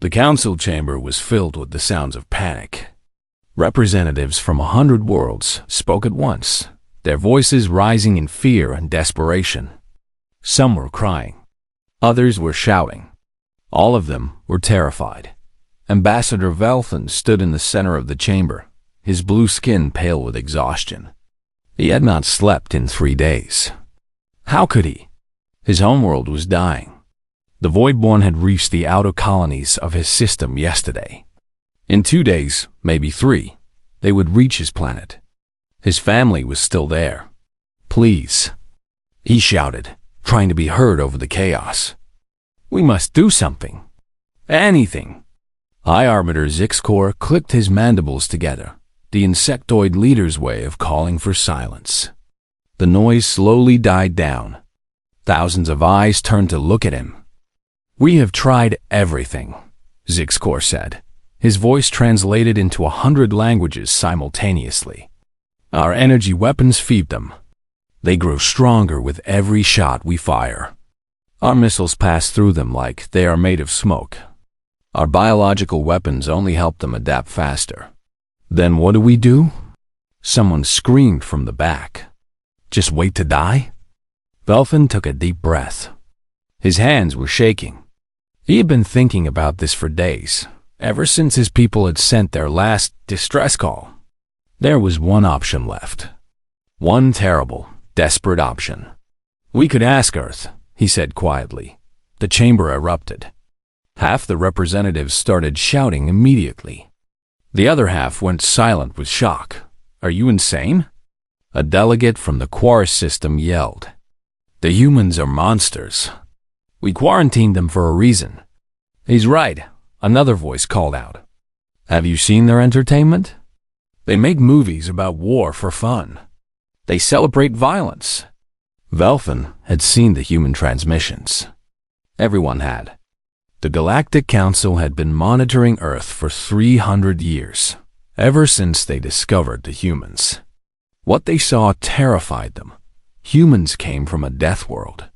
The council chamber was filled with the sounds of panic. Representatives from 100 worlds spoke at once, their voices rising in fear and desperation. Some were crying. Others were shouting. All of them were terrified. Ambassador Velthan stood in the center of the chamber, his blue skin pale with exhaustion. He had not slept in 3 days. How could he? His homeworld was dying. The Voidborn had reached the outer colonies of his system yesterday. In 2 days, maybe 3, they would reach his planet. His family was still there. Please, he shouted, trying to be heard over the chaos. We must do something. Anything. High Arbiter Zixcor clicked his mandibles together, the insectoid leader's way of calling for silence. The noise slowly died down. Thousands of eyes turned to look at him. We have tried everything, Zixcor said, his voice translated into 100 languages simultaneously. Our energy weapons feed them. They grow stronger with every shot we fire. Our missiles pass through them like they are made of smoke. Our biological weapons only help them adapt faster. Then what do? Someone screamed from the back. Just wait to die? Velthan took a deep breath. His hands were shaking. He had been thinking about this for days, ever since his people had sent their last distress call. There was one option left. One terrible, desperate option. We could ask Earth, he said quietly. The chamber erupted. Half the representatives started shouting immediately. The other half went silent with shock. Are you insane? A delegate from the Quarus system yelled. The humans are monsters. We quarantined them for a reason. He's right, another voice called out. Have you seen their entertainment? They make movies about war for fun. They celebrate violence. Velthan had seen the human transmissions. Everyone had. The Galactic Council had been monitoring Earth for 300 years, ever since they discovered the humans. What they saw terrified them. Humans came from a death world.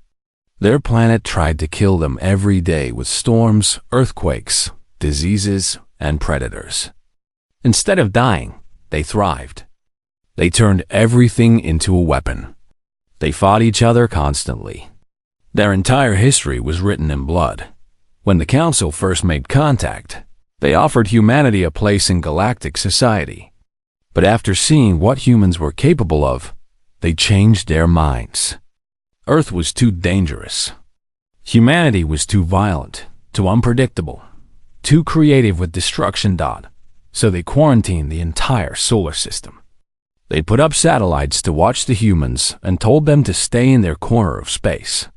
Their planet tried to kill them every day with storms, earthquakes, diseases, and predators. Instead of dying, they thrived. They turned everything into a weapon. They fought each other constantly. Their entire history was written in blood. When the Council first made contact, they offered humanity a place in galactic society. But after seeing what humans were capable of, they changed their minds. Earth was too dangerous. Humanity was too violent, too unpredictable, too creative with destruction. So they quarantined the entire solar system. They put up satellites to watch the humans and told them to stay in their corner of space.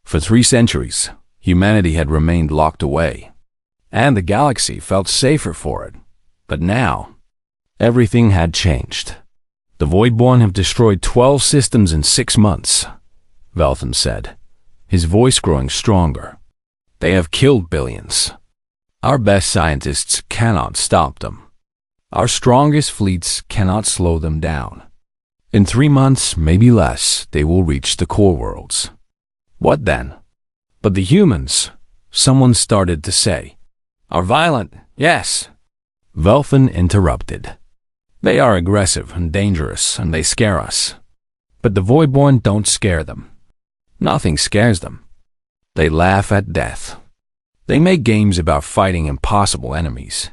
For 3 centuries, humanity had remained locked away, and the galaxy felt safer for it. But now, everything had changed. The Voidborn have destroyed 12 systems in 6 months, Velthan said, his voice growing stronger. They have killed billions. Our best scientists cannot stop them. Our strongest fleets cannot slow them down. In 3 months, maybe less, they will reach the core worlds. What then? But the humans, someone started to say, are violent, yes. Velthan interrupted. They are aggressive and dangerous, and they scare us. But the Voidborn don't scare them. Nothing scares them. They laugh at death. They make games about fighting impossible enemies.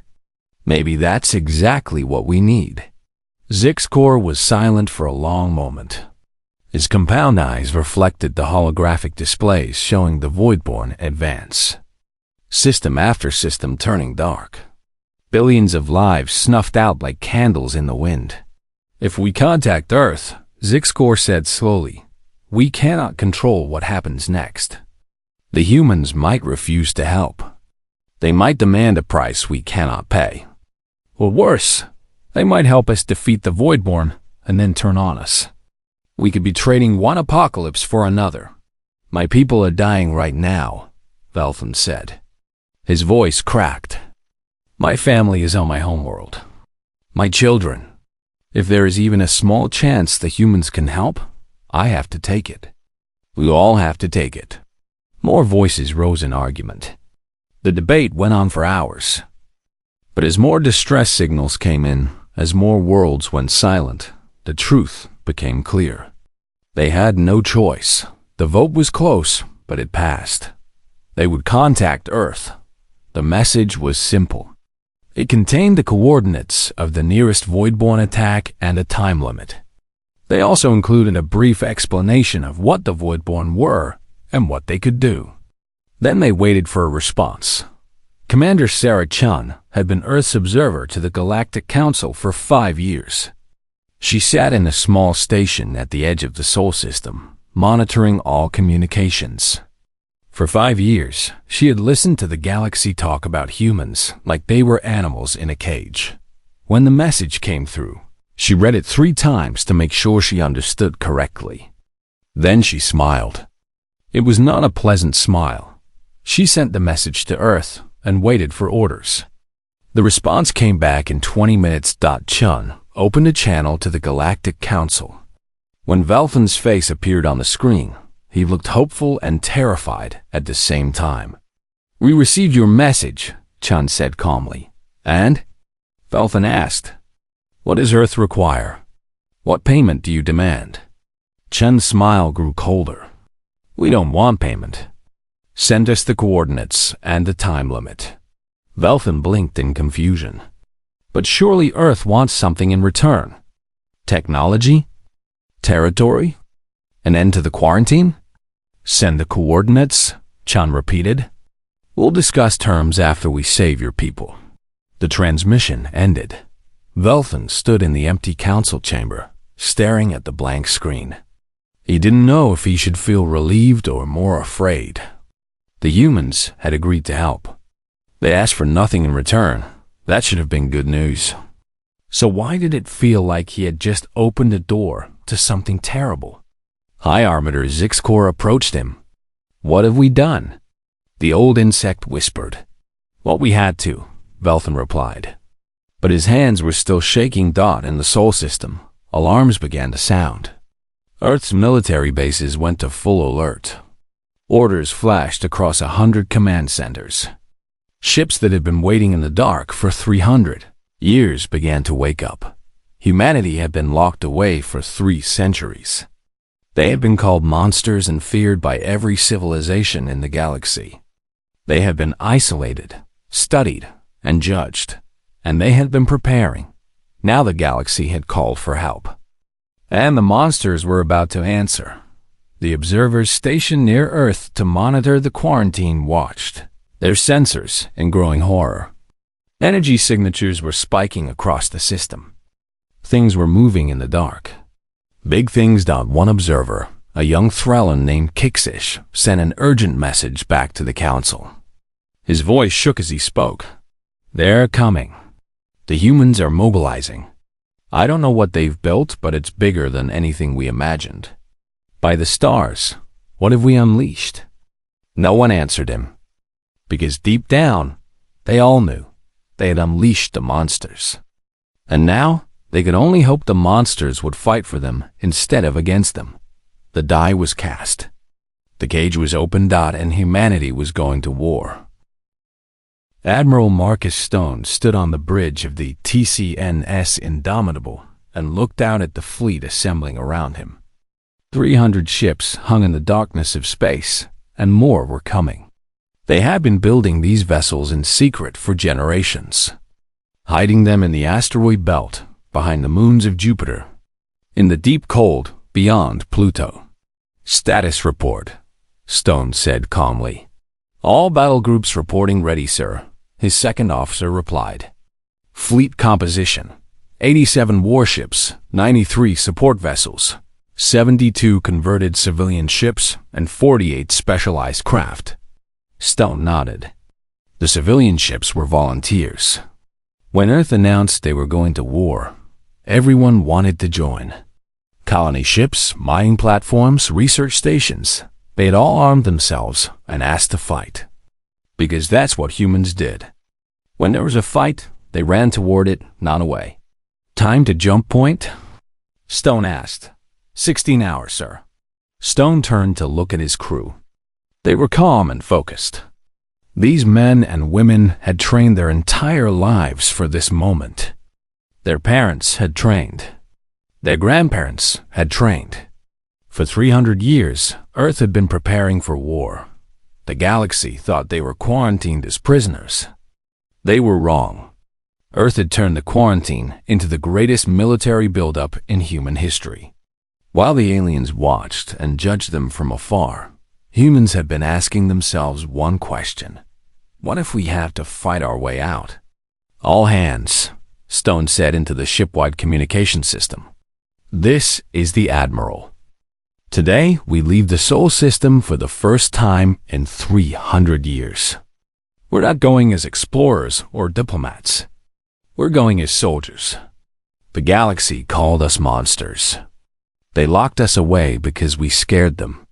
Maybe that's exactly what we need. Zixcor was silent for a long moment. His compound eyes reflected the holographic displays showing the Voidborn advance. System after system turning dark. Billions of lives snuffed out like candles in the wind. If we contact Earth, Zixcor said slowly, we cannot control what happens next. The humans might refuse to help. They might demand a price we cannot pay. Or worse, they might help us defeat the Voidborn and then turn on us. We could be trading one apocalypse for another. My people are dying right now, Velthan said. His voice cracked. My family is on my homeworld. My children. If there is even a small chance the humans can help, I have to take it. We all have to take it. More voices rose in argument. The debate went on for hours. But as more distress signals came in, as more worlds went silent, the truth became clear. They had no choice. The vote was close, but it passed. They would contact Earth. The message was simple. It contained the coordinates of the nearest Voidborn attack and a time limit. They also included a brief explanation of what the Voidborn were and what they could do. Then they waited for a response. Commander Sarah Chun had been Earth's observer to the Galactic Council for 5 years. She sat in a small station at the edge of the Sol system, monitoring all communications. For 5 years, she had listened to the galaxy talk about humans like they were animals in a cage. When the message came through, she read it 3 times to make sure she understood correctly. Then she smiled. It was not a pleasant smile. She sent the message to Earth and waited for orders. The response came back in 20 minutes. Chun opened a channel to the Galactic Council. When Velfin's face appeared on the screen, he looked hopeful and terrified at the same time. "We received your message," Chun said calmly. "And?" Velfin asked. "What does Earth require? What payment do you demand?" Chun's smile grew colder. "We don't want payment. Send us the coordinates and the time limit." Velfin blinked in confusion. "But surely Earth wants something in return. Technology? Territory? An end to the quarantine?" "Send the coordinates," Chun repeated. "We'll discuss terms after we save your people." The transmission ended. Velfin stood in the empty council chamber, staring at the blank screen. He didn't know if he should feel relieved or more afraid. The humans had agreed to help. They asked for nothing in return. That should have been good news. So why did it feel like he had just opened a door to something terrible? High Armator Zixcor approached him. "What have we done?" The old insect whispered. "What we had to," Velfin replied. But his hands were still shaking. In the Sol system, alarms began to sound. Earth's military bases went to full alert. Orders flashed across 100 command centers. Ships that had been waiting in the dark for 300 years began to wake up. Humanity had been locked away for 3 centuries. They had been called monsters and feared by every civilization in the galaxy. They had been isolated, studied, and judged, and they had been preparing. Now the galaxy had called for help. And the monsters were about to answer. The observers stationed near Earth to monitor the quarantine watched, their sensors in growing horror. Energy signatures were spiking across the system. Things were moving in the dark. Big things. One observer, a young Threllan named Kixish, sent an urgent message back to the council. His voice shook as he spoke. "They're coming. The humans are mobilizing. I don't know what they've built, but it's bigger than anything we imagined. By the stars, what have we unleashed?" No one answered him, because deep down, they all knew they had unleashed the monsters. And now, they could only hope the monsters would fight for them instead of against them. The die was cast. The cage was opened. And humanity was going to war. Admiral Marcus Stone stood on the bridge of the TCNS Indomitable and looked out at the fleet assembling around him. 300 ships hung in the darkness of space, and more were coming. They had been building these vessels in secret for generations, hiding them in the asteroid belt behind the moons of Jupiter, in the deep cold beyond Pluto. "Status report," Stone said calmly. "All battle groups reporting ready, sir," his second officer replied. "Fleet composition: 87 warships, 93 support vessels, 72 converted civilian ships, and 48 specialized craft." Stone nodded. The civilian ships were volunteers. When Earth announced they were going to war, everyone wanted to join. Colony ships, mining platforms, research stations, they had all armed themselves and asked to fight. Because that's what humans did. When there was a fight, they ran toward it, not away. "Time to jump point?" Stone asked. 16 hours, sir." Stone turned to look at his crew. They were calm and focused. These men and women had trained their entire lives for this moment. Their parents had trained. Their grandparents had trained. For 300 years, Earth had been preparing for war. The galaxy thought they were quarantined as prisoners. They were wrong. Earth had turned the quarantine into the greatest military buildup in human history. While the aliens watched and judged them from afar, humans had been asking themselves one question. What if we have to fight our way out? All hands, Stone said into the ship-wide communication system. This is the Admiral. Today, we leave the Sol system for the first time in 300 years. We're not going as explorers or diplomats. We're going as soldiers. The galaxy called us monsters. They locked us away because we scared them.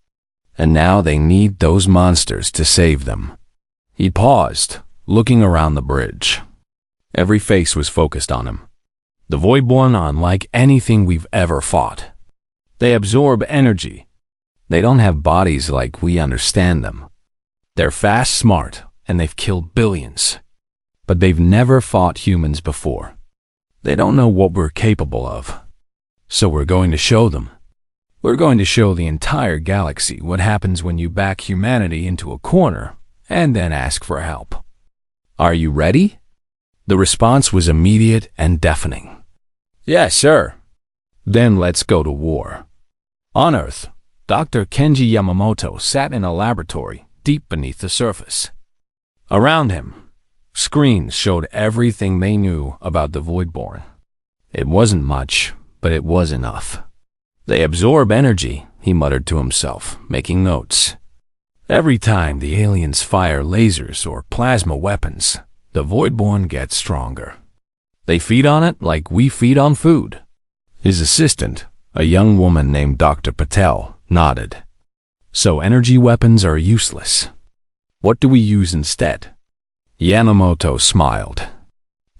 And now they need those monsters to save them. He paused, looking around the bridge. Every face was focused on him. The Voidborn are unlike anything we've ever fought. They absorb energy. They don't have bodies like we understand them. They're fast, smart, and they've killed billions. But they've never fought humans before. They don't know what we're capable of. So we're going to show them. We're going to show the entire galaxy what happens when you back humanity into a corner and then ask for help. Are you ready? The response was immediate and deafening. Yes, sir. Then let's go to war. On Earth, Dr. Kenji Yamamoto sat in a laboratory deep beneath the surface. Around him, screens showed everything they knew about the Voidborn. It wasn't much, but it was enough. They absorb energy, he muttered to himself, making notes. Every time the aliens fire lasers or plasma weapons, the Voidborn gets stronger. They feed on it like we feed on food. His assistant, a young woman named Dr. Patel, nodded. So energy weapons are useless. What do we use instead? Yamamoto smiled.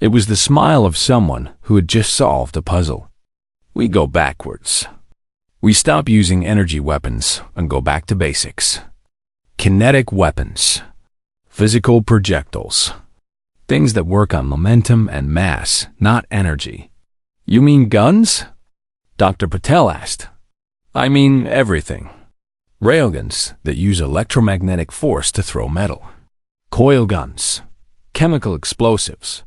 It was the smile of someone who had just solved a puzzle. We go backwards. We stop using energy weapons and go back to basics. Kinetic weapons. Physical projectiles. Things that work on momentum and mass, not energy. You mean guns? Dr. Patel asked. I mean everything. Railguns that use electromagnetic force to throw metal. Coil guns. Chemical explosives.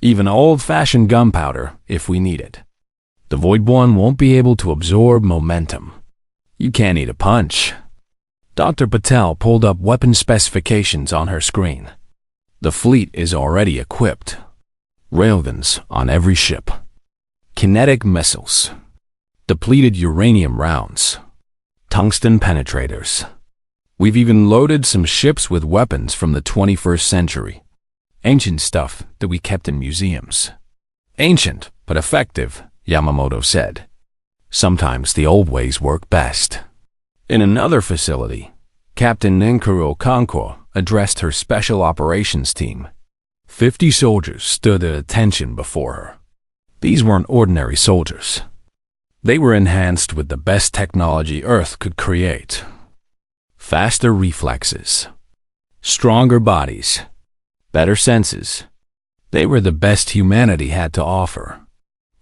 Even old-fashioned gunpowder if we need it. The Voidborn won't be able to absorb momentum. You can't eat a punch. Dr. Patel pulled up weapon specifications on her screen. The fleet is already equipped. Railguns on every ship. Kinetic missiles. Depleted uranium rounds. Tungsten penetrators. We've even loaded some ships with weapons from the 21st century. Ancient stuff that we kept in museums. Ancient, but effective, Yamamoto said. Sometimes the old ways work best. In another facility, Captain Ninkuro Kanko addressed her special operations team. 50 soldiers stood at attention before her. These weren't ordinary soldiers. They were enhanced with the best technology Earth could create. Faster reflexes. Stronger bodies. Better senses. They were the best humanity had to offer.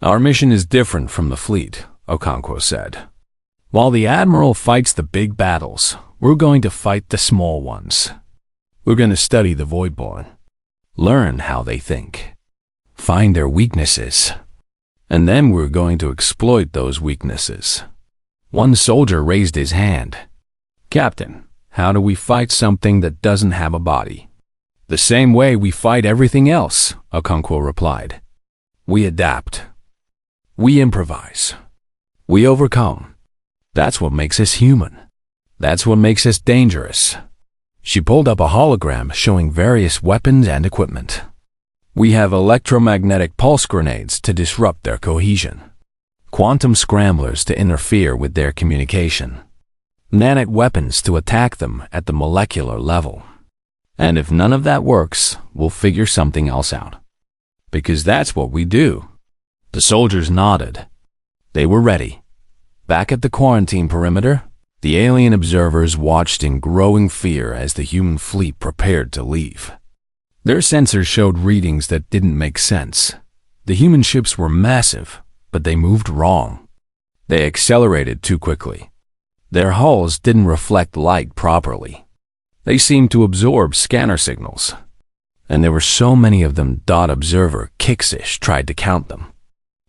Our mission is different from the fleet, Okonkwo said. While the Admiral fights the big battles, we're going to fight the small ones. We're going to study the Voidborn. Learn how they think. Find their weaknesses. And then we're going to exploit those weaknesses. One soldier raised his hand. Captain, how do we fight something that doesn't have a body? The same way we fight everything else, Okonkwo replied. We adapt. We improvise. We overcome. That's what makes us human. That's what makes us dangerous. She pulled up a hologram showing various weapons and equipment. We have electromagnetic pulse grenades to disrupt their cohesion. Quantum scramblers to interfere with their communication. Nanite weapons to attack them at the molecular level. And if none of that works, we'll figure something else out. Because that's what we do. The soldiers nodded. They were ready. Back at the quarantine perimeter, The alien observers watched in growing fear as the human fleet prepared to leave. Their sensors showed readings that didn't make sense. The human ships were massive, but they moved wrong. They accelerated too quickly. Their hulls didn't reflect light properly. They seemed to absorb scanner signals. And there were so many of them. Observer Kixish tried to count them.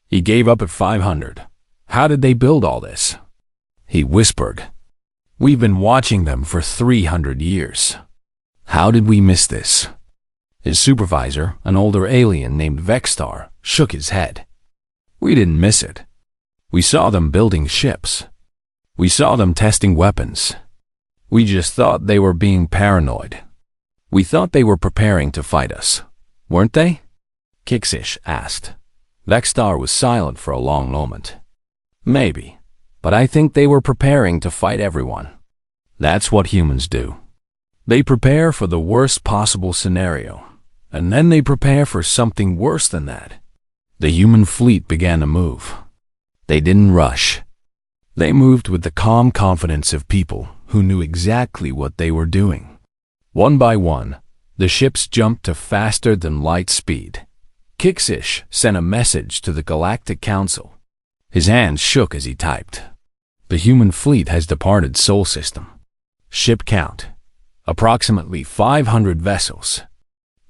He gave up at 500. How did they build all this? He whispered. We've been watching them for 300 years. How did we miss this? His supervisor, an older alien named Vexstar, shook his head. We didn't miss it. We saw them building ships. We saw them testing weapons. We just thought they were being paranoid. We thought they were preparing to fight us. Weren't they? Kixish asked. Vexstar was silent for a long moment. Maybe, but I think they were preparing to fight everyone. That's what humans do. They prepare for the worst possible scenario, and then they prepare for something worse than that. The human fleet began to move. They didn't rush. They moved with the calm confidence of people who knew exactly what they were doing. One by one, the ships jumped to faster than light speed. Kixish sent a message to the Galactic Council. His hands shook as he typed. The human fleet has departed Sol System. Ship count: approximately 500 vessels.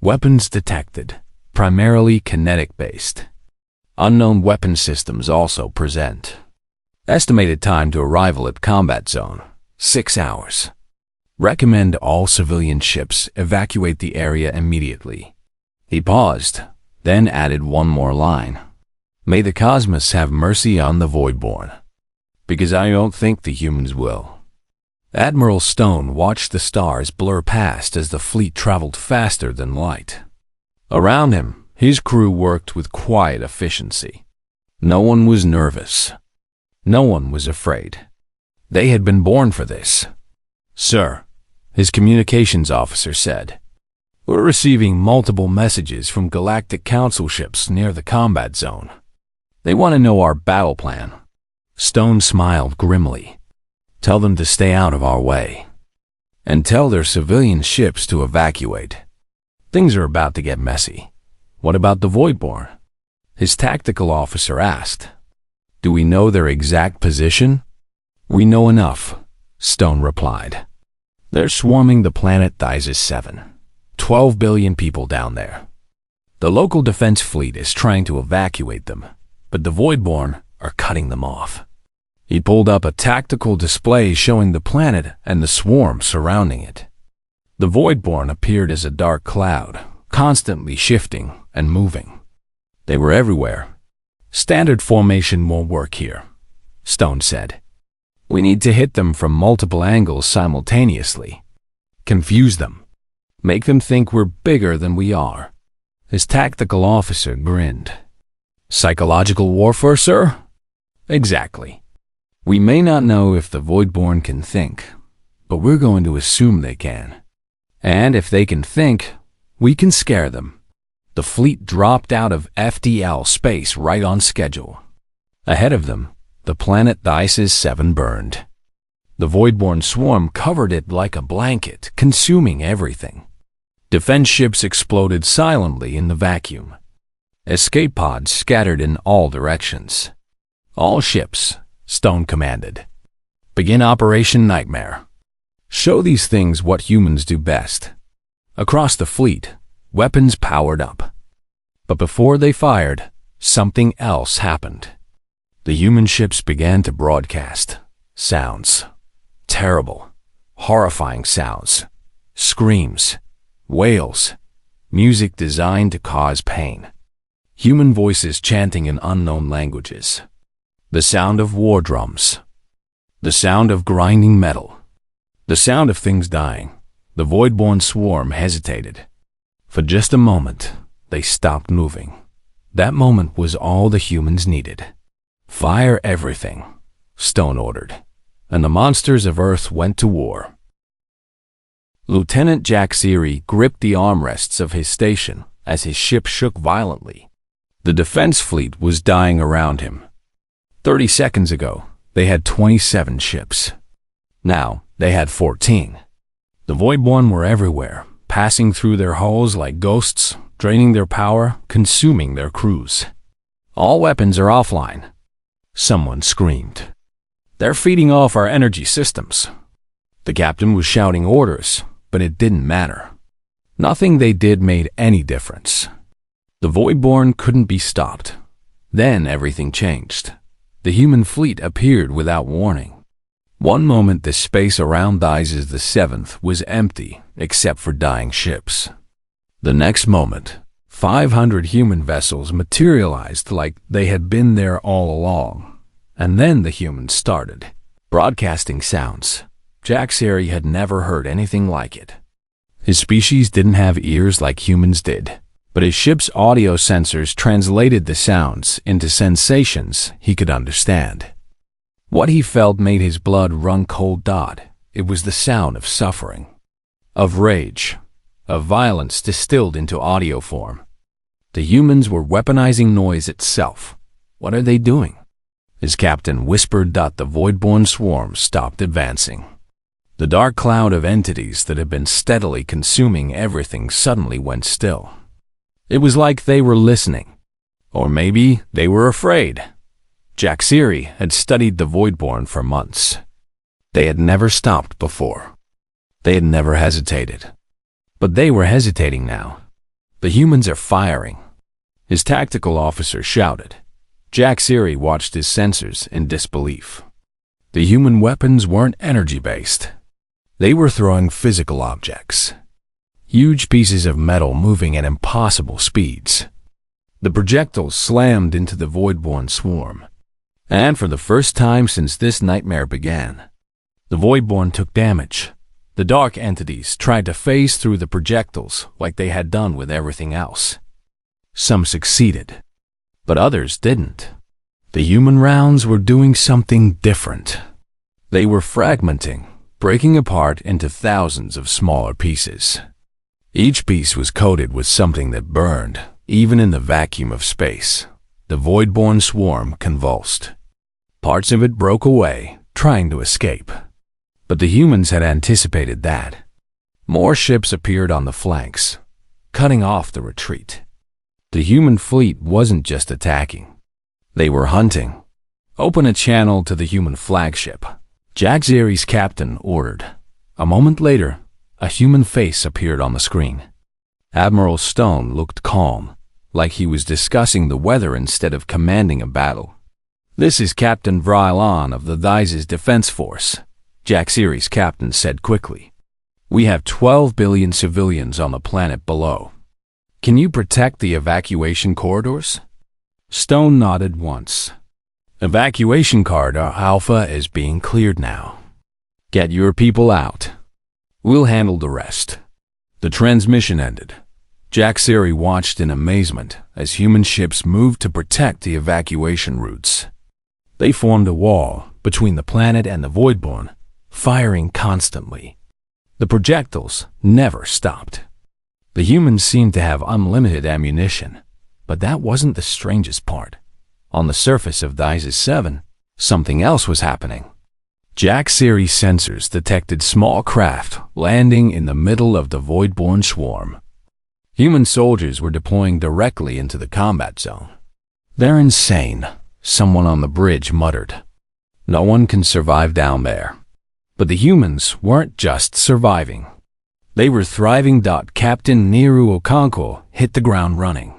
Weapons detected, primarily kinetic-based. Unknown weapon systems also present. Estimated time to arrival at combat zone: 6 hours. Recommend all civilian ships evacuate the area immediately. He paused, then added one more line. May the cosmos have mercy on the Voidborn. Because I don't think the humans will. Admiral Stone watched the stars blur past as the fleet traveled faster than light. Around him, his crew worked with quiet efficiency. No one was nervous. No one was afraid. They had been born for this. Sir, his communications officer said, we're receiving multiple messages from Galactic Council ships near the combat zone. They want to know our battle plan. Stone smiled grimly. Tell them to stay out of our way. And tell their civilian ships to evacuate. Things are about to get messy. What about the Voidborn? His tactical officer asked. Do we know their exact position? We know enough, Stone replied. They're swarming the planet Thysis 7. 12 billion people down there. The local defense fleet is trying to evacuate them, but the Voidborn are cutting them off. He pulled up a tactical display showing the planet and the swarm surrounding it. The Voidborn appeared as a dark cloud, constantly shifting and moving. They were everywhere. Standard formation won't work here, Stone said. We need to hit them from multiple angles simultaneously. Confuse them. Make them think we're bigger than we are. His tactical officer grinned. Psychological warfare, sir? Exactly. We may not know if the Voidborn can think, but we're going to assume they can. And if they can think, we can scare them. The fleet dropped out of FDL space right on schedule. Ahead of them, the planet Thysis 7 burned. The Voidborn swarm covered it like a blanket, consuming everything. Defense ships exploded silently in the vacuum. Escape pods scattered in all directions. All ships, Stone commanded. Begin Operation Nightmare. Show these things what humans do best. Across the fleet, weapons powered up. But before they fired, something else happened. The human ships began to broadcast sounds. Terrible, horrifying sounds. Screams, wails, music designed to cause pain. Human voices chanting in unknown languages. The sound of war drums. The sound of grinding metal. The sound of things dying. The Voidborn swarm hesitated. For just a moment, they stopped moving. That moment was all the humans needed. Fire everything, Stone ordered, and the monsters of Earth went to war. Lieutenant Jack Seary gripped the armrests of his station as his ship shook violently. The defense fleet was dying around him. 30 seconds ago, they had 27 ships. Now, they had 14. The Voidborn were everywhere, passing through their hulls like ghosts, draining their power, consuming their crews. All weapons are offline. Someone screamed. They're feeding off our energy systems. The captain was shouting orders, but it didn't matter. Nothing they did made any difference. The Voidborn couldn't be stopped. Then everything changed. The human fleet appeared without warning. One moment the space around Thizes the Seventh was empty except for dying ships. The next moment, 500 human vessels materialized like they had been there all along. And then the humans started, broadcasting sounds. Jaxeri had never heard anything like it. His species didn't have ears like humans did, but his ship's audio sensors translated the sounds into sensations he could understand. What he felt made his blood run cold. It was the sound of suffering, of rage, of violence distilled into audio form. The humans were weaponizing noise itself. What are they doing? His captain whispered. The Voidborn swarm stopped advancing. The dark cloud of entities that had been steadily consuming everything suddenly went still. It was like they were listening. Or maybe they were afraid. Jaxeri had studied the Voidborn for months. They had never stopped before. They had never hesitated. But they were hesitating now. The humans are firing. His tactical officer shouted. Jaxeri watched his sensors in disbelief. The human weapons weren't energy-based. They were throwing physical objects. Huge pieces of metal moving at impossible speeds. The projectiles slammed into the Voidborn swarm. And for the first time since this nightmare began, the Voidborn took damage. The dark entities tried to phase through the projectiles like they had done with everything else. Some succeeded, but others didn't. The human rounds were doing something different. They were fragmenting, breaking apart into thousands of smaller pieces. Each piece was coated with something that burned, even in the vacuum of space. The Voidborn swarm convulsed. Parts of it broke away, trying to escape. But the humans had anticipated that. More ships appeared on the flanks, cutting off the retreat. The human fleet wasn't just attacking. They were hunting. Open a channel to the human flagship. Jaxeri's captain ordered. A moment later, a human face appeared on the screen. Admiral Stone looked calm, like he was discussing the weather instead of commanding a battle. This is Captain Vrylon of the Thizes Defense Force, Jaxeri's captain said quickly. We have 12 billion civilians on the planet below. Can you protect the evacuation corridors? Stone nodded once. Evacuation corridor Alpha is being cleared now. Get your people out. We'll handle the rest. The transmission ended. Jaxeri watched in amazement as human ships moved to protect the evacuation routes. They formed a wall between the planet and the Voidborn, firing constantly. The projectiles never stopped. The humans seemed to have unlimited ammunition, but that wasn't the strangest part. On the surface of Thizes 7, something else was happening. Jaxeri's sensors detected small craft landing in the middle of the Voidborn swarm. Human soldiers were deploying directly into the combat zone. They're insane, someone on the bridge muttered. No one can survive down there. But the humans weren't just surviving. They were thriving. Captain Neru Okonkwo hit the ground running.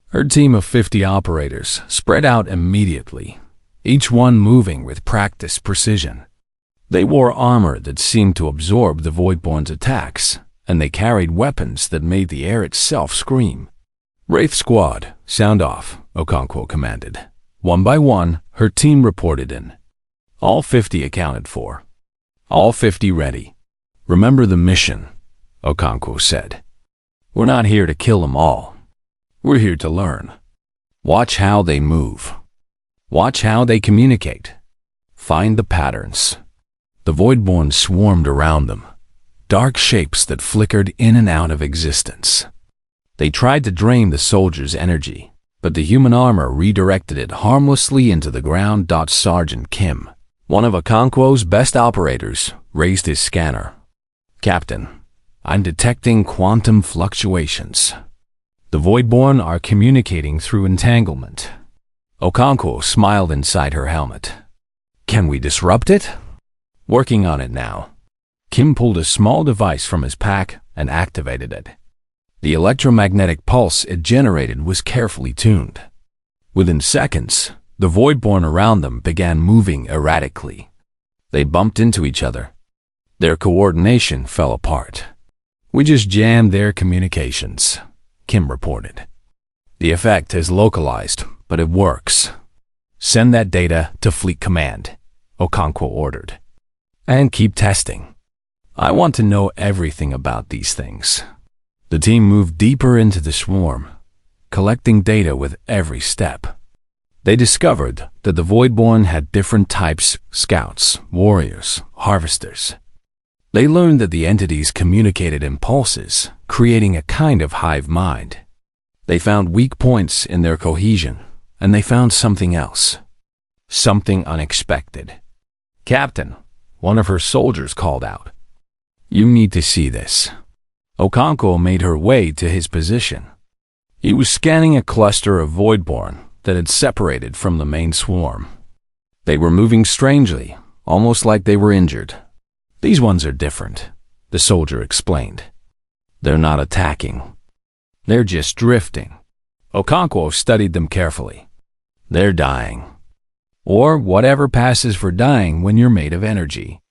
Her team of 50 operators spread out immediately, each one moving with practiced precision. They wore armor that seemed to absorb the Voidborn's attacks, and they carried weapons that made the air itself scream. Wraith Squad, sound off, Okonkwo commanded. One by one, her team reported in. All 50 accounted for. All 50 ready. Remember the mission, Okonkwo said. We're not here to kill them all. We're here to learn. Watch how they move. Watch how they communicate. Find the patterns. The Voidborn swarmed around them, dark shapes that flickered in and out of existence. They tried to drain the soldiers' energy, but the human armor redirected it harmlessly into the ground. Sergeant Kim, One of Okonkwo's best operators raised his scanner. "Captain, I'm detecting quantum fluctuations. The Voidborn are communicating through entanglement." Okonkwo smiled inside her helmet. "Can we disrupt it?" "Working on it now." Kim pulled a small device from his pack and activated it. The electromagnetic pulse it generated was carefully tuned. Within seconds, the Voidborn around them began moving erratically. They bumped into each other. Their coordination fell apart. "We just jammed their communications," Kim reported. "The effect is localized, but it works. Send that data to Fleet Command," Okonkwo ordered. "And keep testing. I want to know everything about these things." The team moved deeper into the swarm, collecting data with every step. They discovered that the Voidborn had different types: scouts, warriors, harvesters. They learned that the entities communicated in pulses, creating a kind of hive mind. They found weak points in their cohesion, and they found something else. Something unexpected. "Captain," one of her soldiers called out. "You need to see this." Okonkwo made her way to his position. He was scanning a cluster of Voidborn that had separated from the main swarm. They were moving strangely, almost like they were injured. "These ones are different," the soldier explained. "They're not attacking. They're just drifting." Okonkwo studied them carefully. "They're dying. Or whatever passes for dying when you're made of energy.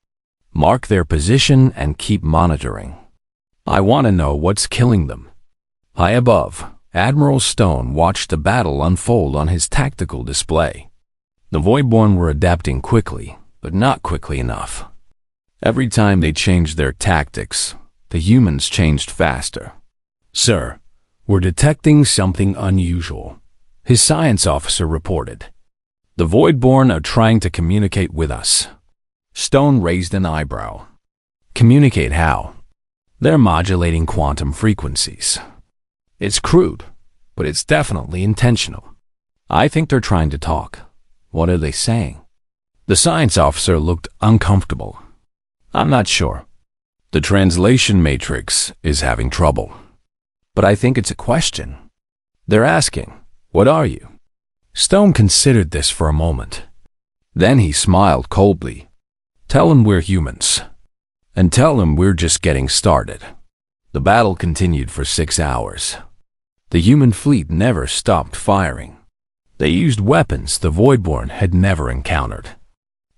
Mark their position and keep monitoring. I want to know what's killing them." High above, Admiral Stone watched the battle unfold on his tactical display. The Voidborn were adapting quickly, but not quickly enough. Every time they changed their tactics, the humans changed faster. "Sir, we're detecting something unusual," his science officer reported. "The Voidborn are trying to communicate with us." Stone raised an eyebrow. "Communicate how?" "They're modulating quantum frequencies. It's crude, but it's definitely intentional. I think they're trying to talk. What are they saying?" The science officer looked uncomfortable. "I'm not sure. The translation matrix is having trouble. But I think it's a question. They're asking, 'What are you?'" Stone considered this for a moment. Then he smiled coldly. "Tell them we're humans. And tell them we're just getting started." The battle continued for 6 hours. The human fleet never stopped firing. They used weapons the Voidborn had never encountered.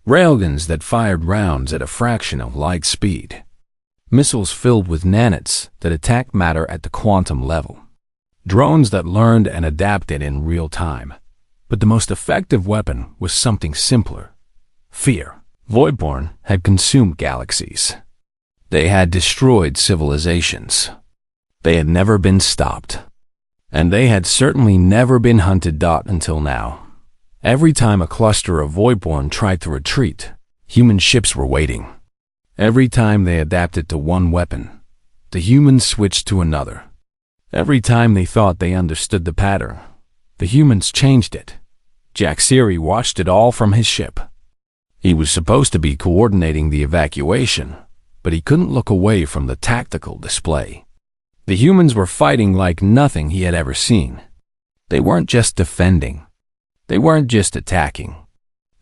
Railguns that fired rounds at a fraction of light speed. Missiles filled with nanites that attacked matter at the quantum level. Drones that learned and adapted in real time. But the most effective weapon was something simpler: fear. Voidborn had consumed galaxies. They had destroyed civilizations. They had never been stopped. And they had certainly never been hunted. Until now. Every time a cluster of Voidborn tried to retreat, human ships were waiting. Every time they adapted to one weapon, the humans switched to another. Every time they thought they understood the pattern, the humans changed it. Jack Siri watched it all from his ship. He was supposed to be coordinating the evacuation, but he couldn't look away from the tactical display. The humans were fighting like nothing he had ever seen. They weren't just defending. They weren't just attacking.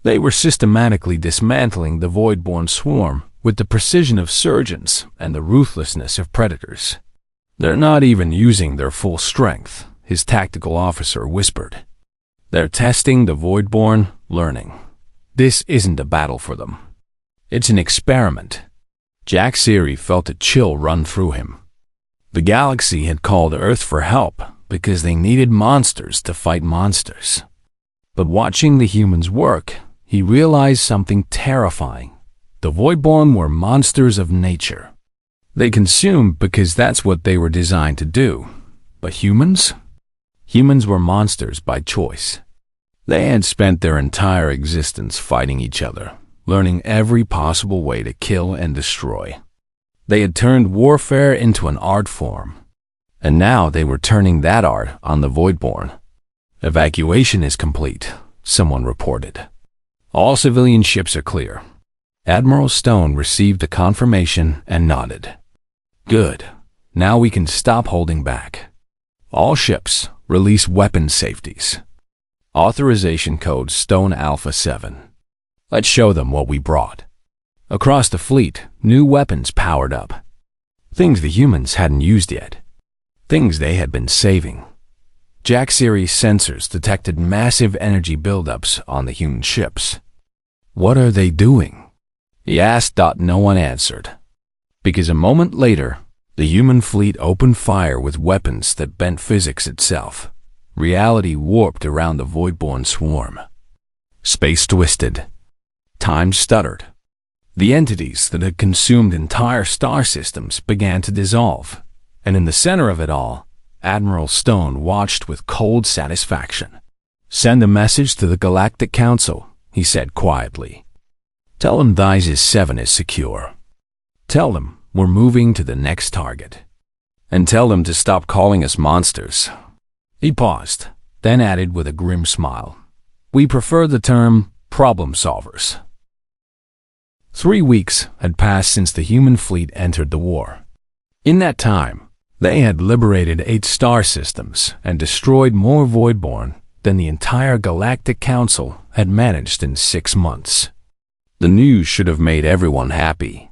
They were systematically dismantling the Voidborn swarm with the precision of surgeons and the ruthlessness of predators. "They're not even using their full strength," his tactical officer whispered. "They're testing the Voidborn, learning. This isn't a battle for them. It's an experiment." Jack Siri felt a chill run through him. The galaxy had called Earth for help because they needed monsters to fight monsters. But watching the humans work, he realized something terrifying. The Voidborn were monsters of nature. They consumed because that's what they were designed to do. But humans? Humans were monsters by choice. They had spent their entire existence fighting each other, learning every possible way to kill and destroy. They had turned warfare into an art form, and now they were turning that art on the Voidborn. "Evacuation is complete," someone reported. All civilian ships are clear. Admiral Stone received the confirmation and nodded. Good. Now we can stop holding back. All ships, release weapon safeties. Authorization code Stone Alpha 7. Let's show them what we brought. Across the fleet, new weapons powered up. Things the humans hadn't used yet. Things they had been saving. Jack series sensors detected massive energy buildups on the human ships. What are they doing? He asked. No one answered. Because a moment later, the human fleet opened fire with weapons that bent physics itself. Reality warped around the void-born swarm. Space twisted. Time stuttered. The entities that had consumed entire star systems began to dissolve, and in the center of it all, Admiral Stone watched with cold satisfaction. Send a message to the Galactic Council, he said quietly. Tell them Thys 7 is secure. Tell them we're moving to the next target. And tell them to stop calling us monsters. He paused, then added with a grim smile. We prefer the term problem solvers. 3 weeks had passed since the human fleet entered the war. In that time, they had liberated 8 star systems and destroyed more Voidborn than the entire Galactic Council had managed in 6 months. The news should have made everyone happy.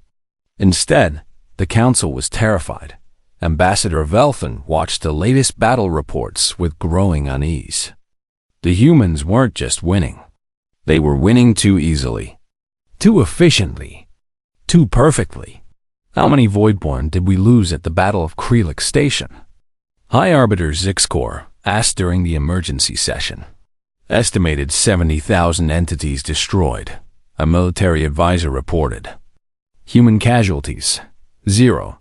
Instead, the Council was terrified. Ambassador Velthan watched the latest battle reports with growing unease. The humans weren't just winning. They were winning too easily. Too efficiently. Too perfectly. How many Voidborn did we lose at the Battle of Krelix Station? High Arbiter Zixcor asked during the emergency session. Estimated 70,000 entities destroyed, a military advisor reported. Human casualties, 0.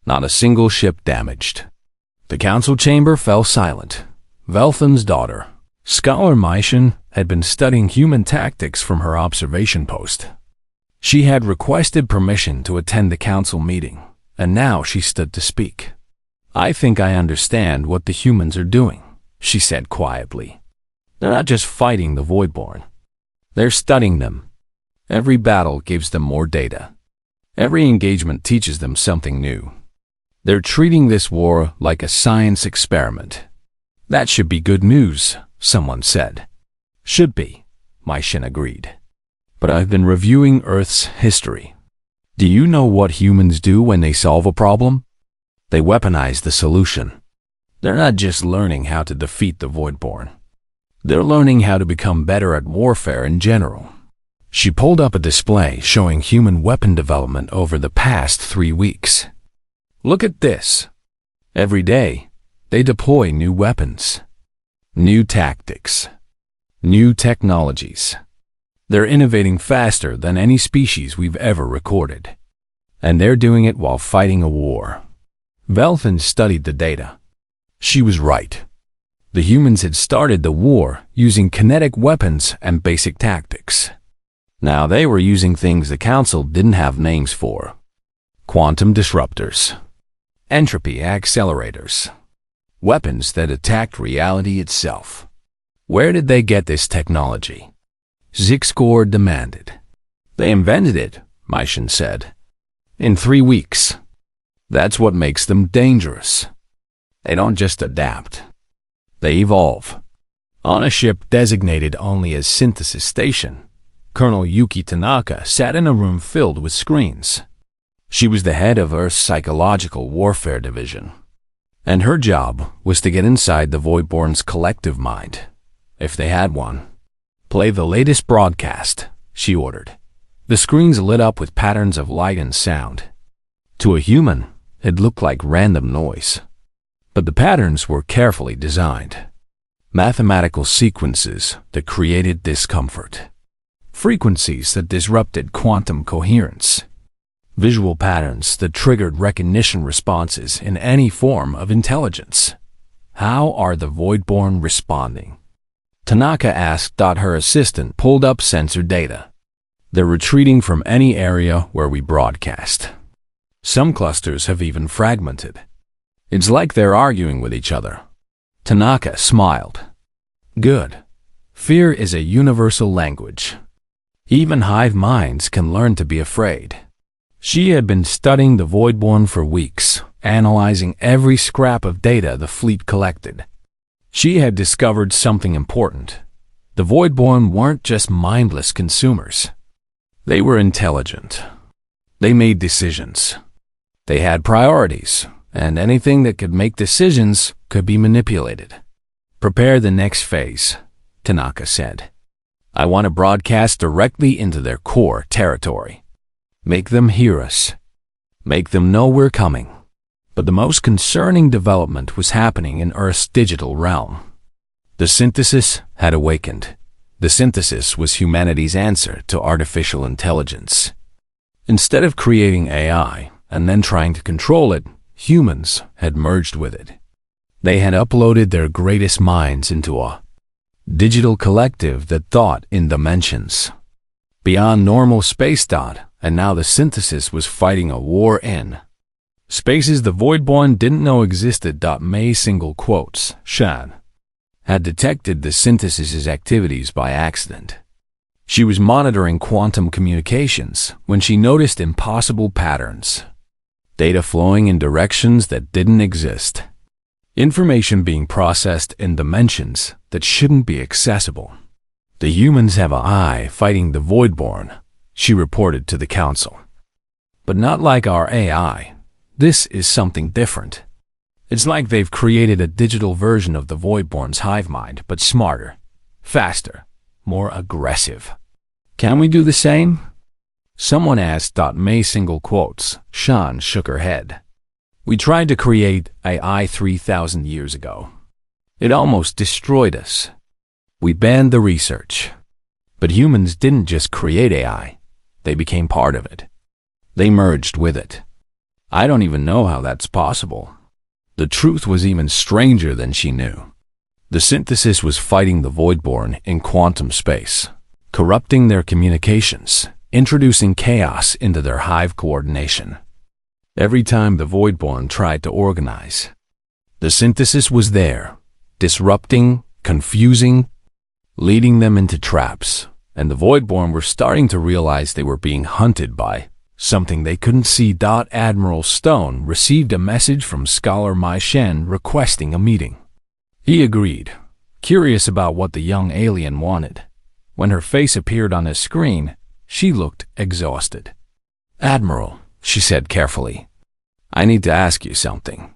Not a single ship damaged. The council chamber fell silent. Velthan's daughter, Scholar Maishan, had been studying human tactics from her observation post. She had requested permission to attend the council meeting, and now she stood to speak. I think I understand what the humans are doing, she said quietly. They're not just fighting the Voidborn. They're studying them. Every battle gives them more data. Every engagement teaches them something new. They're treating this war like a science experiment. That should be good news, someone said. Should be, Maishan agreed. But I've been reviewing Earth's history. Do you know what humans do when they solve a problem? They weaponize the solution. They're not just learning how to defeat the Voidborn. They're learning how to become better at warfare in general. She pulled up a display showing human weapon development over the past 3 weeks. Look at this. Every day, they deploy new weapons, new tactics, new technologies. They're innovating faster than any species we've ever recorded. And they're doing it while fighting a war. Velthan studied the data. She was right. The humans had started the war using kinetic weapons and basic tactics. Now they were using things the Council didn't have names for. Quantum disruptors. Entropy accelerators. Weapons that attacked reality itself. Where did they get this technology? Zixcor demanded. They invented it, Maishan said. In 3 weeks. That's what makes them dangerous. They don't just adapt. They evolve. On a ship designated only as Synthesis Station, Colonel Yuki Tanaka sat in a room filled with screens. She was the head of Earth's Psychological Warfare Division, and her job was to get inside the Voidborn's collective mind, if they had one. Play the latest broadcast, she ordered. The screens lit up with patterns of light and sound. To a human, it looked like random noise. But the patterns were carefully designed. Mathematical sequences that created discomfort. Frequencies that disrupted quantum coherence. Visual patterns that triggered recognition responses in any form of intelligence. How are the Voidborn responding? Tanaka asked. Her assistant pulled up sensor data. They're retreating from any area where we broadcast. Some clusters have even fragmented. It's like they're arguing with each other. Tanaka smiled. Good. Fear is a universal language. Even hive minds can learn to be afraid. She had been studying the Voidborn for weeks, analyzing every scrap of data the fleet collected. She had discovered something important. The Voidborn weren't just mindless consumers. They were intelligent. They made decisions. They had priorities, and anything that could make decisions could be manipulated. Prepare the next phase, Tanaka said. I want to broadcast directly into their core territory. Make them hear us. Make them know we're coming. But the most concerning development was happening in Earth's digital realm. The synthesis had awakened. The synthesis was humanity's answer to artificial intelligence. Instead of creating AI and then trying to control it, humans had merged with it. They had uploaded their greatest minds into a digital collective that thought in dimensions beyond normal space-thought, and now the synthesis was fighting a war in spaces the Voidborn didn't know existed. May single quotes, Shan had detected the synthesis's activities by accident. She was monitoring quantum communications when she noticed impossible patterns. Data flowing in directions that didn't exist. Information being processed in dimensions that shouldn't be accessible. The humans have an eye fighting the Voidborn, she reported to the council. But not like our AI. This is something different. It's like they've created a digital version of the Voidborn's hive mind, but smarter, faster, more aggressive. Can we do the same? Someone asked. May single quotes. Shan shook her head. We tried to create AI 3,000 years ago. It almost destroyed us. We banned the research. But humans didn't just create AI. They became part of it. They merged with it. I don't even know how that's possible. The truth was even stranger than she knew. The synthesis was fighting the Voidborn in quantum space, corrupting their communications, introducing chaos into their hive coordination. Every time the Voidborn tried to organize, the synthesis was there, disrupting, confusing, leading them into traps, and the Voidborn were starting to realize they were being hunted by something they couldn't see. Admiral Stone received a message from Scholar Mai Shen requesting a meeting. He agreed, curious about what the young alien wanted. When her face appeared on his screen, she looked exhausted. Admiral, she said carefully, I need to ask you something.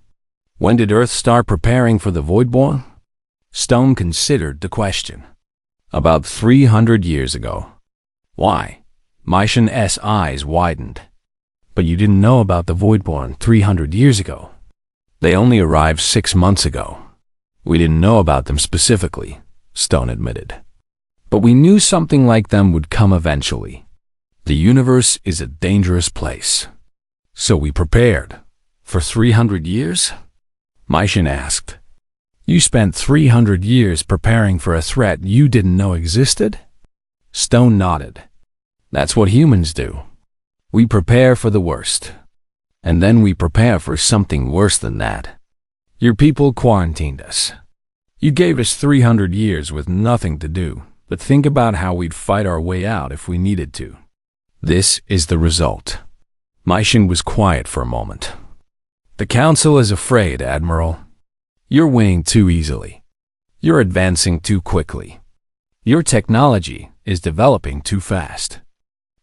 When did Earth start preparing for the Voidborn? Stone considered the question. About 300 years ago. Why? Mai Shen's eyes widened. But you didn't know about the Voidborn 300 years ago. They only arrived 6 months ago. We didn't know about them specifically, Stone admitted. But we knew something like them would come eventually. The universe is a dangerous place. So we prepared. For 300 years? Mai Shen asked. You spent 300 years preparing for a threat you didn't know existed? Stone nodded. That's what humans do. We prepare for the worst. And then we prepare for something worse than that. Your people quarantined us. You gave us 300 years with nothing to do, but think about how we'd fight our way out if we needed to. This is the result. Mai Shen was quiet for a moment. The Council is afraid, Admiral. You're winning too easily. You're advancing too quickly. Your technology is developing too fast.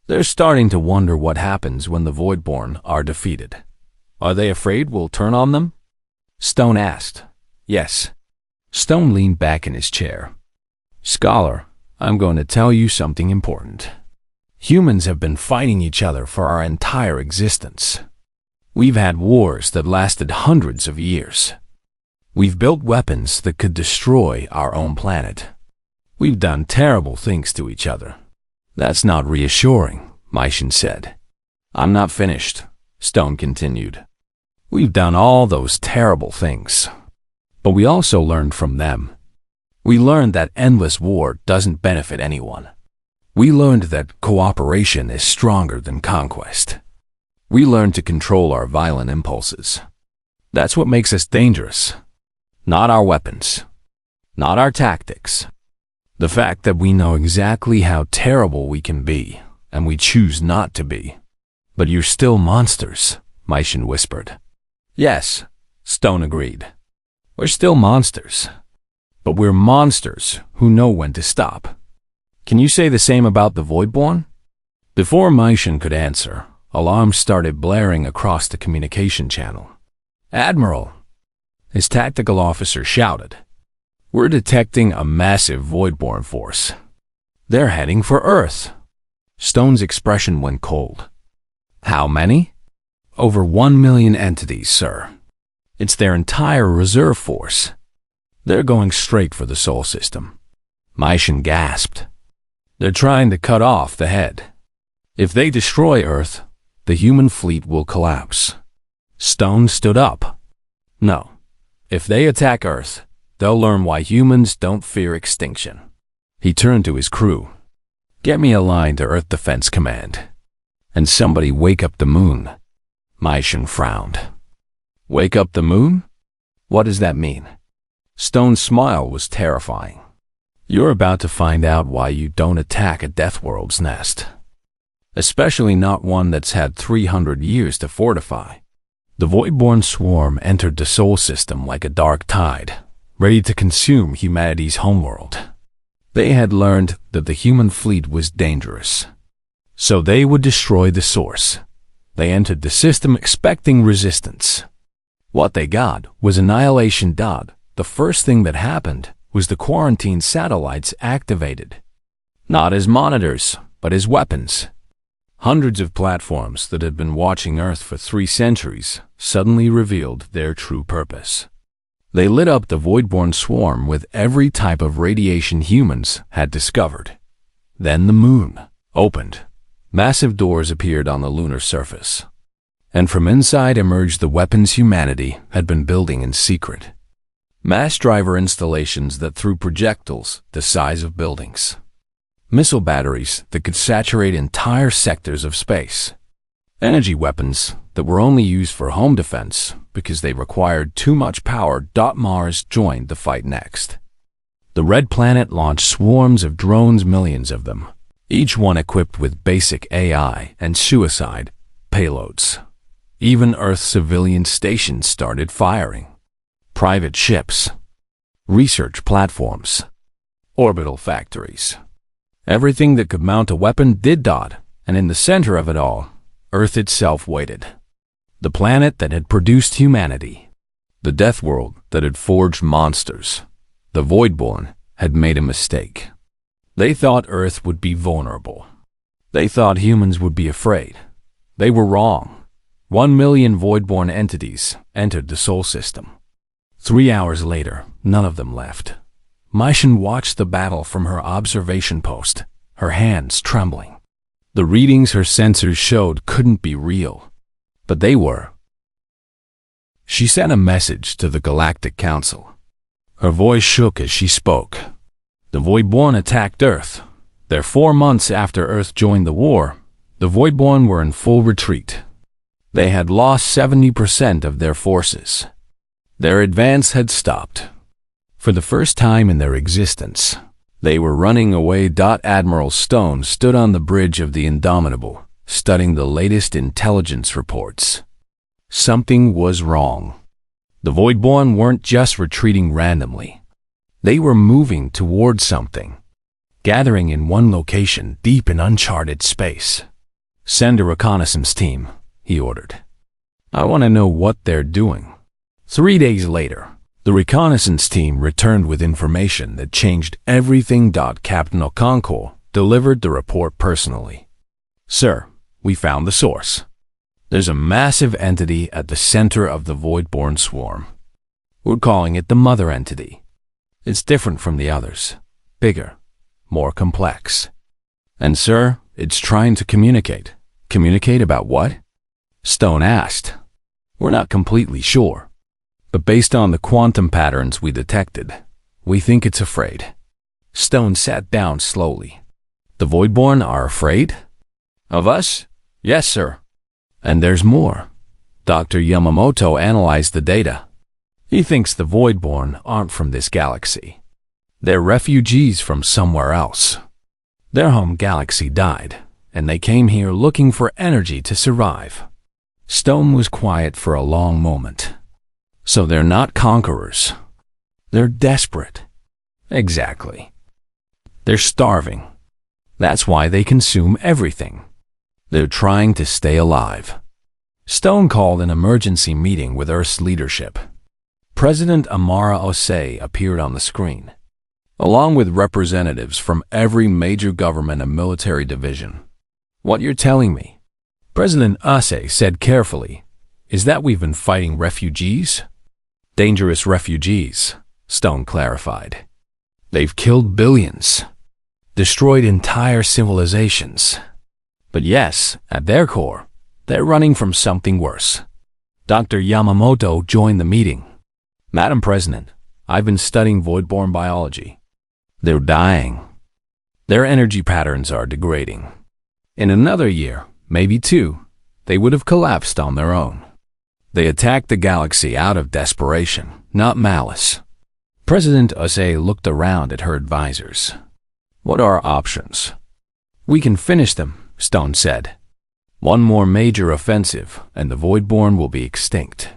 They're starting to wonder what happens when the Voidborn are defeated. Are they afraid we'll turn on them? Stone asked. Yes. Stone leaned back in his chair. Scholar, I'm going to tell you something important. Humans have been fighting each other for our entire existence. We've had wars that lasted hundreds of years. We've built weapons that could destroy our own planet. We've done terrible things to each other. That's not reassuring, Mai Shen said. I'm not finished, Stone continued. We've done all those terrible things. But we also learned from them. We learned that endless war doesn't benefit anyone. We learned that cooperation is stronger than conquest. We learned to control our violent impulses. That's what makes us dangerous. Not our weapons. Not our tactics. The fact that we know exactly how terrible we can be, and we choose not to be. But you're still monsters, Mycian whispered. Yes, Stone agreed. We're still monsters. But we're monsters who know when to stop. Can you say the same about the Voidborn? Before Mycian could answer, alarms started blaring across the communication channel. Admiral, his tactical officer shouted. We're detecting a massive Voidborn force. They're heading for Earth. Stone's expression went cold. How many? Over 1 million entities, sir. It's their entire reserve force. They're going straight for the Sol system. Mycian gasped. They're trying to cut off the head. If they destroy Earth, the human fleet will collapse. Stone stood up. No. If they attack Earth, they'll learn why humans don't fear extinction. He turned to his crew. Get me a line to Earth Defense Command. And somebody wake up the moon. Mycian frowned. Wake up the moon? What does that mean? Stone's smile was terrifying. You're about to find out why you don't attack a Deathworld's nest. Especially not one that's had 300 years to fortify. The Voidborn swarm entered the Sol system like a dark tide, ready to consume humanity's homeworld. They had learned that the human fleet was dangerous. So they would destroy the source. They entered the system expecting resistance. What they got was annihilation. The first thing that happened was the quarantine satellites activated. Not as monitors, but as weapons. Hundreds of platforms that had been watching Earth for 3 centuries suddenly revealed their true purpose. They lit up the Voidborn swarm with every type of radiation humans had discovered. Then the moon opened. Massive doors appeared on the lunar surface. And from inside emerged the weapons humanity had been building in secret. Mass driver installations that threw projectiles the size of buildings. Missile batteries that could saturate entire sectors of space. Energy weapons that were only used for home defense because they required too much power. Mars joined the fight next. The Red Planet launched swarms of drones, millions of them, each one equipped with basic AI and suicide payloads. Even Earth's civilian stations started firing. Private ships, research platforms, orbital factories. Everything that could mount a weapon did. And in the center of it all, Earth itself waited. The planet that had produced humanity. The Death World that had forged monsters. The Voidborn had made a mistake. They thought Earth would be vulnerable. They thought humans would be afraid. They were wrong. 1 million Voidborn entities entered the Sol system. 3 hours later, none of them left. Mycian watched the battle from her observation post, her hands trembling. The readings her sensors showed couldn't be real, but they were. She sent a message to the Galactic Council. Her voice shook as she spoke. The Voidborn attacked Earth. They're 4 months after Earth joined the war. The Voidborn were in full retreat. They had lost 70% of their forces. Their advance had stopped. For the first time in their existence, they were running away. Admiral Stone stood on the bridge of the Indomitable, studying the latest intelligence reports. Something was wrong. The Voidborn weren't just retreating randomly. They were moving towards something, gathering in one location deep in uncharted space. Send a reconnaissance team, he ordered. I want to know what they're doing. 3 days later, the reconnaissance team returned with information that changed everything. Captain Okonkwo delivered the report personally. Sir, we found the source. There's a massive entity at the center of the Voidborn swarm. We're calling it the Mother Entity. It's different from the others. Bigger, more complex. And sir, it's trying to communicate. Communicate about what? Stone asked. We're not completely sure. But based on the quantum patterns we detected, we think it's afraid. Stone sat down slowly. The Voidborn are afraid? Of us? Yes, sir. And there's more. Dr. Yamamoto analyzed the data. He thinks the Voidborn aren't from this galaxy. They're refugees from somewhere else. Their home galaxy died, and they came here looking for energy to survive. Stone was quiet for a long moment. So they're not conquerors. They're desperate. Exactly. They're starving. That's why they consume everything. They're trying to stay alive. Stone called an emergency meeting with Earth's leadership. President Amara Osei appeared on the screen, along with representatives from every major government and military division. What you're telling me, President Osei said carefully, is that we've been fighting refugees? Dangerous refugees, Stone clarified. They've killed billions, destroyed entire civilizations. But yes, at their core, they're running from something worse. Dr. Yamamoto joined the meeting. Madam President, I've been studying void-born biology. They're dying. Their energy patterns are degrading. In another year, maybe two, they would have collapsed on their own. They attacked the galaxy out of desperation, not malice. President Osei looked around at her advisors. What are our options? We can finish them, Stone said. One more major offensive, and the Voidborn will be extinct.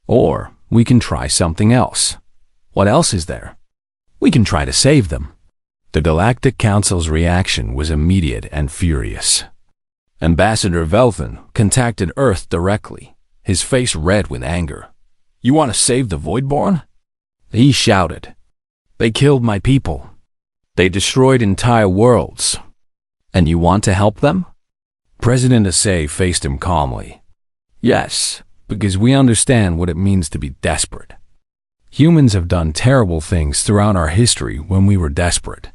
Or we can try something else. What else is there? We can try to save them. The Galactic Council's reaction was immediate and furious. Ambassador Velthan contacted Earth directly, his face red with anger. You want to save the Voidborn? He shouted. They killed my people. They destroyed entire worlds. And you want to help them? President Osei faced him calmly. Yes, because we understand what it means to be desperate. Humans have done terrible things throughout our history when we were desperate.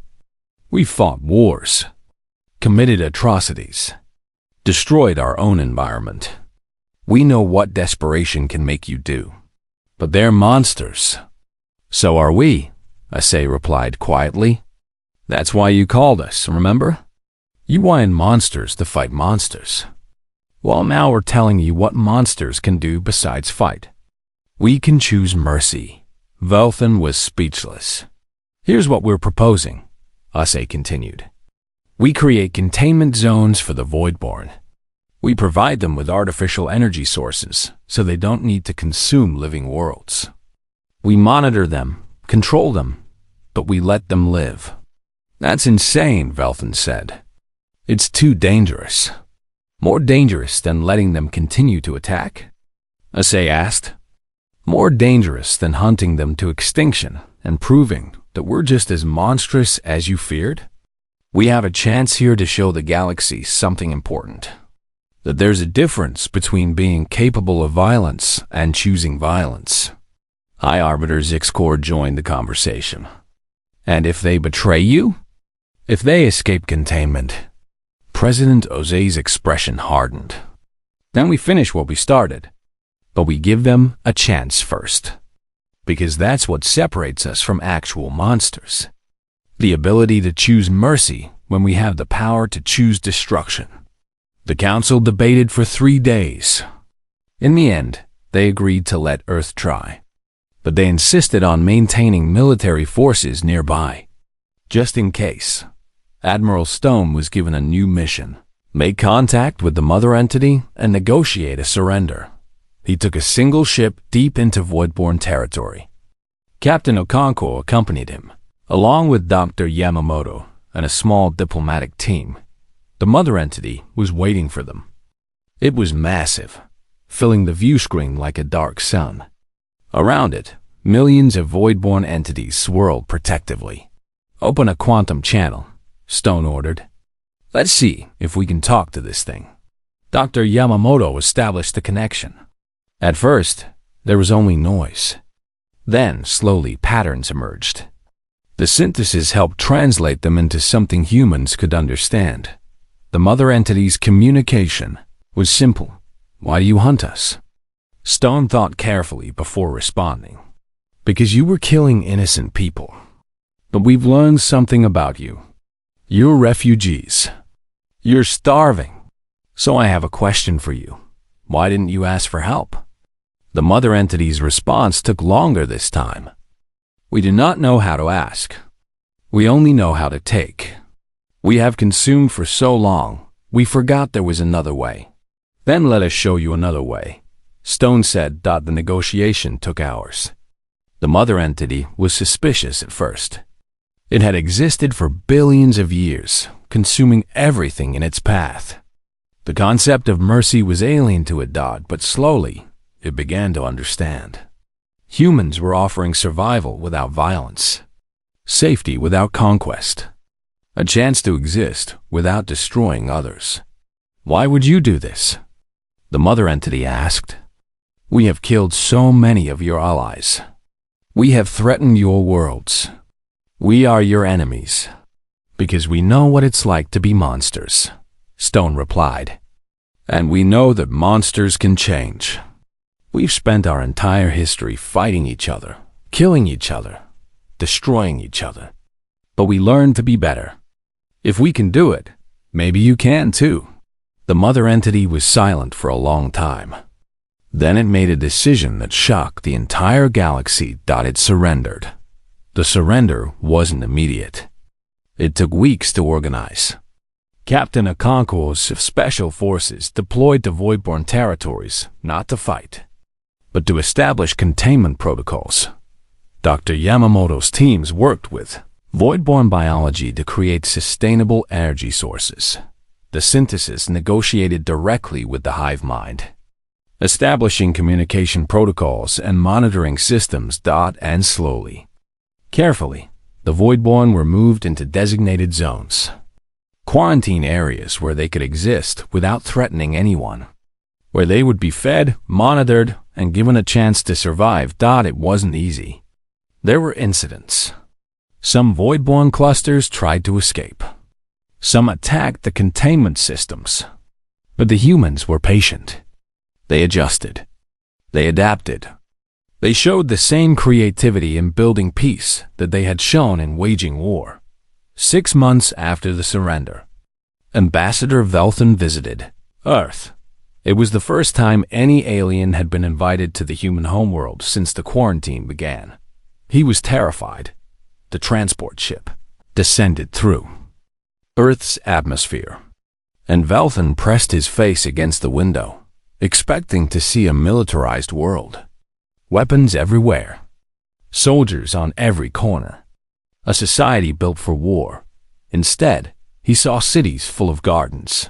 We fought wars, committed atrocities, destroyed our own environment. We know what desperation can make you do. But they're monsters. So are we, Osei replied quietly. That's why you called us, remember? You wanted monsters to fight monsters. Well, now we're telling you what monsters can do besides fight. We can choose mercy. Velthan was speechless. Here's what we're proposing, Osei continued. We create containment zones for the Voidborn. We provide them with artificial energy sources so they don't need to consume living worlds. We monitor them, control them, but we let them live. That's insane, Velthan said. It's too dangerous. More dangerous than letting them continue to attack? Osei asked. More dangerous than hunting them to extinction and proving that we're just as monstrous as you feared? We have a chance here to show the galaxy something important. That there's a difference between being capable of violence and choosing violence. High Arbiter Zixcor joined the conversation. And if they betray you? If they escape containment? President Osei's expression hardened. Then we finish what we started. But we give them a chance first. Because that's what separates us from actual monsters. The ability to choose mercy when we have the power to choose destruction. The council debated for 3 days. In the end, they agreed to let Earth try. But they insisted on maintaining military forces nearby. Just in case. Admiral Stone was given a new mission. Make contact with the mother entity and negotiate a surrender. He took a single ship deep into Voidborn territory. Captain Okonkwo accompanied him, along with Dr. Yamamoto and a small diplomatic team. The mother entity was waiting for them. It was massive, filling the view screen like a dark sun. Around it, millions of Voidborn entities swirled protectively. Open a quantum channel, Stone ordered. Let's see if we can talk to this thing. Dr. Yamamoto established the connection. At first, there was only noise. Then, slowly, patterns emerged. The synthesis helped translate them into something humans could understand. The mother entity's communication was simple. Why do you hunt us? Stone thought carefully before responding. Because you were killing innocent people. But we've learned something about you. You're refugees. You're starving. So I have a question for you. Why didn't you ask for help? The mother entity's response took longer this time. We do not know how to ask. We only know how to take. We have consumed for so long, we forgot there was another way. Then let us show you another way. Stone said. The negotiation took hours. The mother entity was suspicious at first. It had existed for billions of years, consuming everything in its path. The concept of mercy was alien to it, but slowly, it began to understand. Humans were offering survival without violence, safety without conquest, a chance to exist without destroying others. Why would you do this? The mother entity asked. We have killed so many of your allies. We have threatened your worlds. We are your enemies, because we know what it's like to be monsters, Stone replied. And we know that monsters can change. We've spent our entire history fighting each other, killing each other, destroying each other. But we learned to be better. If we can do it, maybe you can too. The mother entity was silent for a long time. Then it made a decision that shocked the entire galaxy. It surrendered. The surrender wasn't immediate. It took weeks to organize. Captain Okonkwo's special forces deployed to Voidborn territories, not to fight, but to establish containment protocols. Dr. Yamamoto's teams worked with Voidborn biology to create sustainable energy sources. The synthesis negotiated directly with the hive mind, establishing communication protocols and monitoring systems. And slowly, carefully, the Voidborn were moved into designated zones, quarantine areas where they could exist without threatening anyone, where they would be fed, monitored, and given a chance to survive. It wasn't easy. There were incidents. Some Voidborn clusters tried to escape. Some attacked the containment systems. But the humans were patient. They adjusted. They adapted. They showed the same creativity in building peace that they had shown in waging war. 6 months after the surrender, Ambassador Velthan visited Earth. It was the first time any alien had been invited to the human homeworld since the quarantine began. He was terrified. The transport ship descended through Earth's atmosphere, and Velthan pressed his face against the window, expecting to see a militarized world. Weapons everywhere. Soldiers on every corner. A society built for war. Instead, he saw cities full of gardens.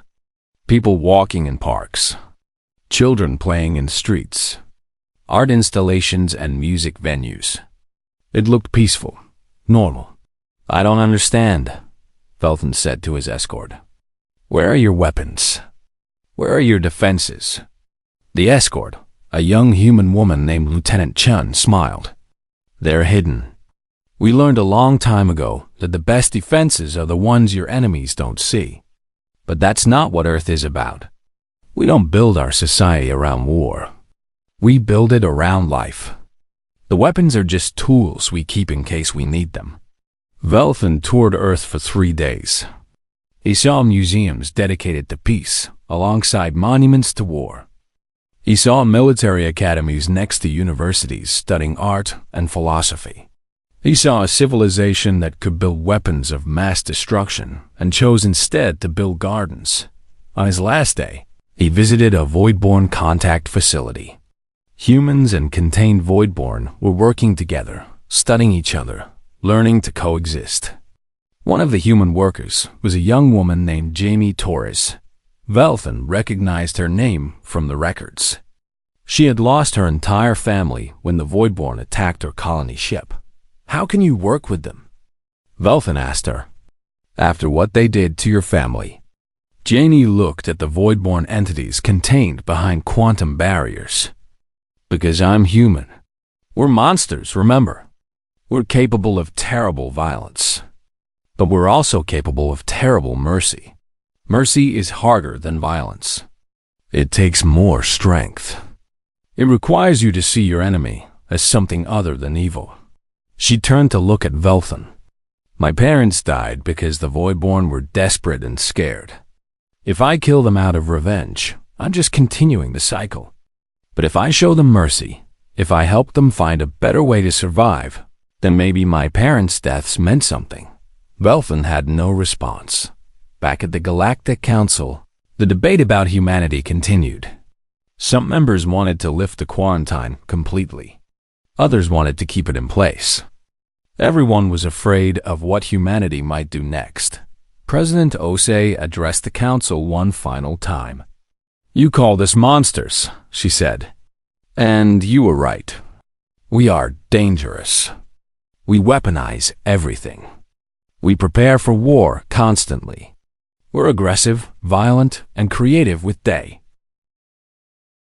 People walking in parks. Children playing in streets. Art installations and music venues. It looked peaceful, normal. I don't understand, Velthan said to his escort. Where are your weapons? Where are your defenses? The escort, a young human woman named Lieutenant Chun, smiled. They're hidden. We learned a long time ago that the best defenses are the ones your enemies don't see. But that's not what Earth is about. We don't build our society around war. We build it around life. The weapons are just tools we keep in case we need them. Velthan toured Earth for 3 days. He saw museums dedicated to peace, alongside monuments to war. He saw military academies next to universities studying art and philosophy. He saw a civilization that could build weapons of mass destruction and chose instead to build gardens. On his last day, he visited a Voidborn contact facility. Humans and contained Voidborn were working together, studying each other, learning to coexist. One of the human workers was a young woman named Jamie Torres. Velthan recognized her name from the records. She had lost her entire family when the Voidborn attacked her colony ship. How can you work with them? Velthan asked her. After what they did to your family. Janie looked at the Voidborn entities contained behind quantum barriers. Because I'm human. We're monsters, remember. We're capable of terrible violence. But we're also capable of terrible mercy. Mercy is harder than violence. It takes more strength. It requires you to see your enemy as something other than evil. She turned to look at Velthan. My parents died because the Voidborn were desperate and scared. If I kill them out of revenge, I'm just continuing the cycle. But if I show them mercy, if I help them find a better way to survive, then maybe my parents' deaths meant something. Velfen had no response. Back at the Galactic Council, the debate about humanity continued. Some members wanted to lift the quarantine completely. Others wanted to keep it in place. Everyone was afraid of what humanity might do next. President Osei addressed the council one final time. "You call this monsters," she said. "And you were right. We are dangerous. We weaponize everything. We prepare for war constantly. We're aggressive, violent, and creative with day.